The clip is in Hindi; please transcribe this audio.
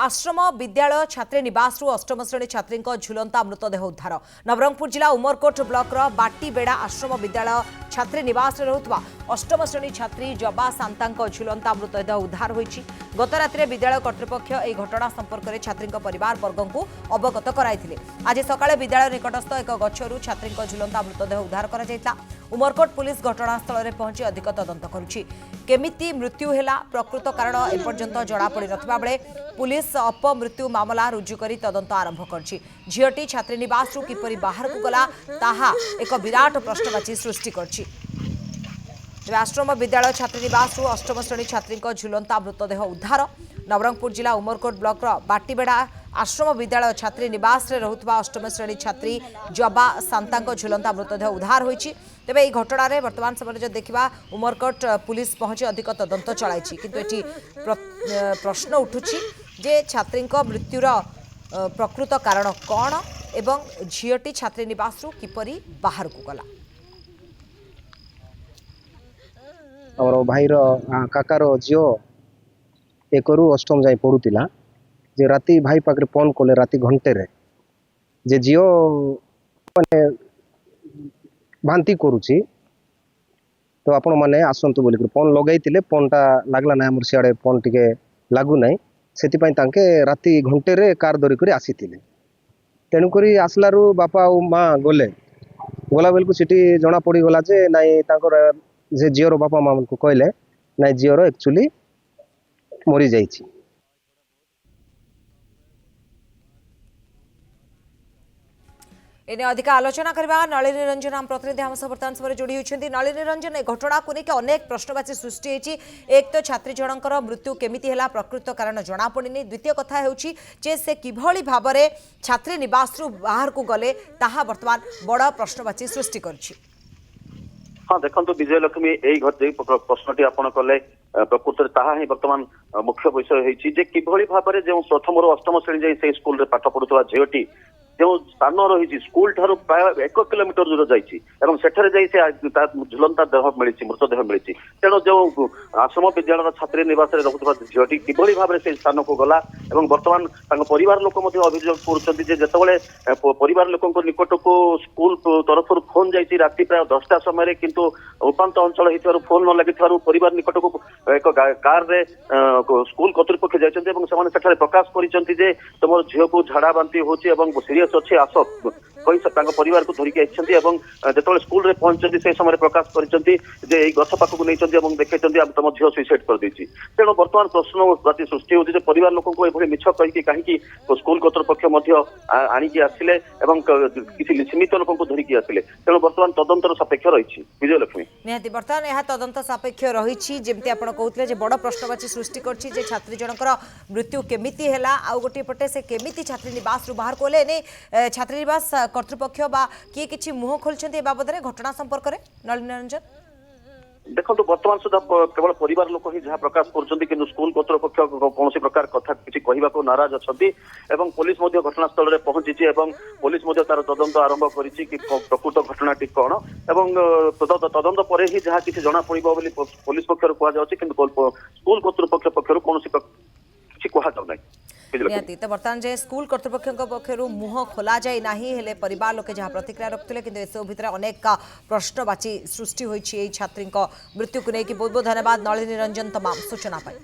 आश्रम विद्यालय छात्री निवास अष्टम श्रेणी छात्री झुलंता मृतदेह उद्धार। नवरंगपुर जिला उमरकोट ब्लॉक बाटीबेड़ा आश्रम विद्यालय छात्री निवास रोकवा अष्टम श्रेणी छात्री जबा सांता झुलंता मृतदेह उद्धार होईछि। गत राति विद्यालय कर्तृपक्ष यह घटना संपर्क में छात्री परिवार वर्ग को अवगत कराइथिले। आज सकाळे विद्यालय निकटस्थ एक गछरु छात्री झुलंता मृतदेह उद्धार करा जायता। उमरकोट पुलिस घटनास्थल में पहुंची अधिक तदंत करुछि। केमिति मृत्यु हेला प्रकृत कारण एपर्यंत जड़ा पड़ी नथिबा बेले पुलिस अपमृत्यु मामला रुजु करी तदंत आरंभ करछि। झियोटी छात्री निवास किपरि बाहर को गला ताहा एक विराट प्रश्नवाची सृष्टि करछि। आश्रम विद्यालय छात्री निवास अष्टम श्रेणी छात्री झुलंता मृतदेह उद्धार। नवरंगपुर जिला उमरकोट ब्लॉक बाटीबेड़ा आश्रम विद्यालय छात्री निवास रे रहुतबा अष्टम श्रेणी छात्री जबा सांता झुलंता मृतदेह उद्धार होईछि। तेबे एही घटना रे वर्तमान समय जो देखिबा उमरकोट पुलिस पहुंची अधिक तदंत चलाइछि। किंतु एठी प्रश्न उठुछि जे छात्री मृत्युर प्रकृत कारण कौन एवं झियोटी छात्री निवास किपरि बाहर को गला। और भाईर काकार झील एक अष्टम जाए पढ़ुला जे राति भाई पाखे फोन कले राति घंटे रे जे झील माने भांति करुची तो आपण मैंने आसतु बोल फोन लगे फोनटा लगला ना सियाड़े फोन टे लगुना से राति घंटे रे कार धरिक आसी तेणुक आसलू बापा और माँ गले गला बेलू सीटी जना पड़गला जे नाई जे झीर बापा माँ को कहले ना झीर एक्चुअली मरी जाइए। एने अधिक आलोचना करबा नलिनी रंजन आम प्रतिनिधि हम वर्तमान समय जोड़ी होती। नलिनी रंजन घटना को लेकिन अनेक प्रश्नवाची सृष्टि होती। एक तो छात्री जनकर मृत्यु केमिति हैला प्रकृत कारण जना पड़नी। द्वितीय कथा होची जे से किभली भाबरे छात्री निवास बाहर को गले ताहा वर्तमान बड़ प्रश्नवाची सृष्टि करछि। हाँ देखो विजयलक्ष्मी यही प्रश्नटी आपण कले प्रकृत ताहा ही वर्तमान मुख्य विषय होती जे किभली भाबरे जो प्रथम अष्टम श्रेणी जाई से स्कूल रे पाठ पढ़ुवा झीलटी जो स्थान रही स्कूल ठारू प्राय 1 किलोमीटर दूर जाइए सेठे झुलंता देह मिली मृतदेह मिली। तेणु जो आश्रम विद्यालय छात्री निवास रखुवा झीलटी किभली भाव से स्थान को गला और बर्तमान परिवार लोक अभियोग करते परिवार लोक निकट को स्कूल तरफ फोन जाइए राति प्राय 10टा समय किंतु उपात अंचल हो फोन न लगी परिवार निकट को एक कार रे स्कूल कर्तृपक्ष जाते प्रकाश कर तुम झील को झाड़ा बांति हो सीरियस अच्छे आस कही परिवार को धरिकी जो स्कूल रे पहुंचती से समय प्रकाश कर गछ पाखक नहीं देखते तुम झील सुइसाइड कर देछि। तेणु बर्तमान प्रश्न सृष्टि होती परिवार लोक मिछ कहीकि कहीं स्कूल कर्तृपक्ष आणिकी आसिले किसी सीमित लोक धरिकी आसिले। तेणु बर्तमान तदंतर सापेक्ष रही। विजयलक्ष्मी निहाती बर्तमान यह तदंत सापेक्ष रही जमी आप कहते बड़ प्रश्नवाची सृष्टि कर छात्री जनकर मृत्यु केमिति हैला आउ गोटे पटे से केमिति छात्री निवास बाहर कोले छात्री निवास कर्तृपक्ष बा किए किछि मुह खोलछन्ते बाबद रे घटना संपर्क में नलिनी रंजन देखो वर्तमान सुधा केवल परिवार लोक ही जहाँ प्रकाश कर स्कूल कर्तृपक्ष कौन प्रकार कथा किसी कहवाक नाराज अच्छा पुलिस घटनास्थल में पहुंची पुलिस तार तदंत आरंभ कर प्रकृत घटनाटी कौन तदंत पर ही जहाँ किसी जना पड़ो पुलिस पक्ष कहुच्छे स्कूल कर्तृपक्ष पक्ष कौन किसी कहुना। निहाती तो बर्तमान जे स्कूल कर्तृपक्ष पक्षर मुह खोल जाए ना हेले परिवार लोके जहाँ प्रतिक्रिया रखुले कि एसबू भितर अनेक प्रश्नवाची सृष्टि होती छात्री मृत्यु को लेकिन बहुत बहुत धन्यवाद नलिनी रंजन तमाम सूचना पाई।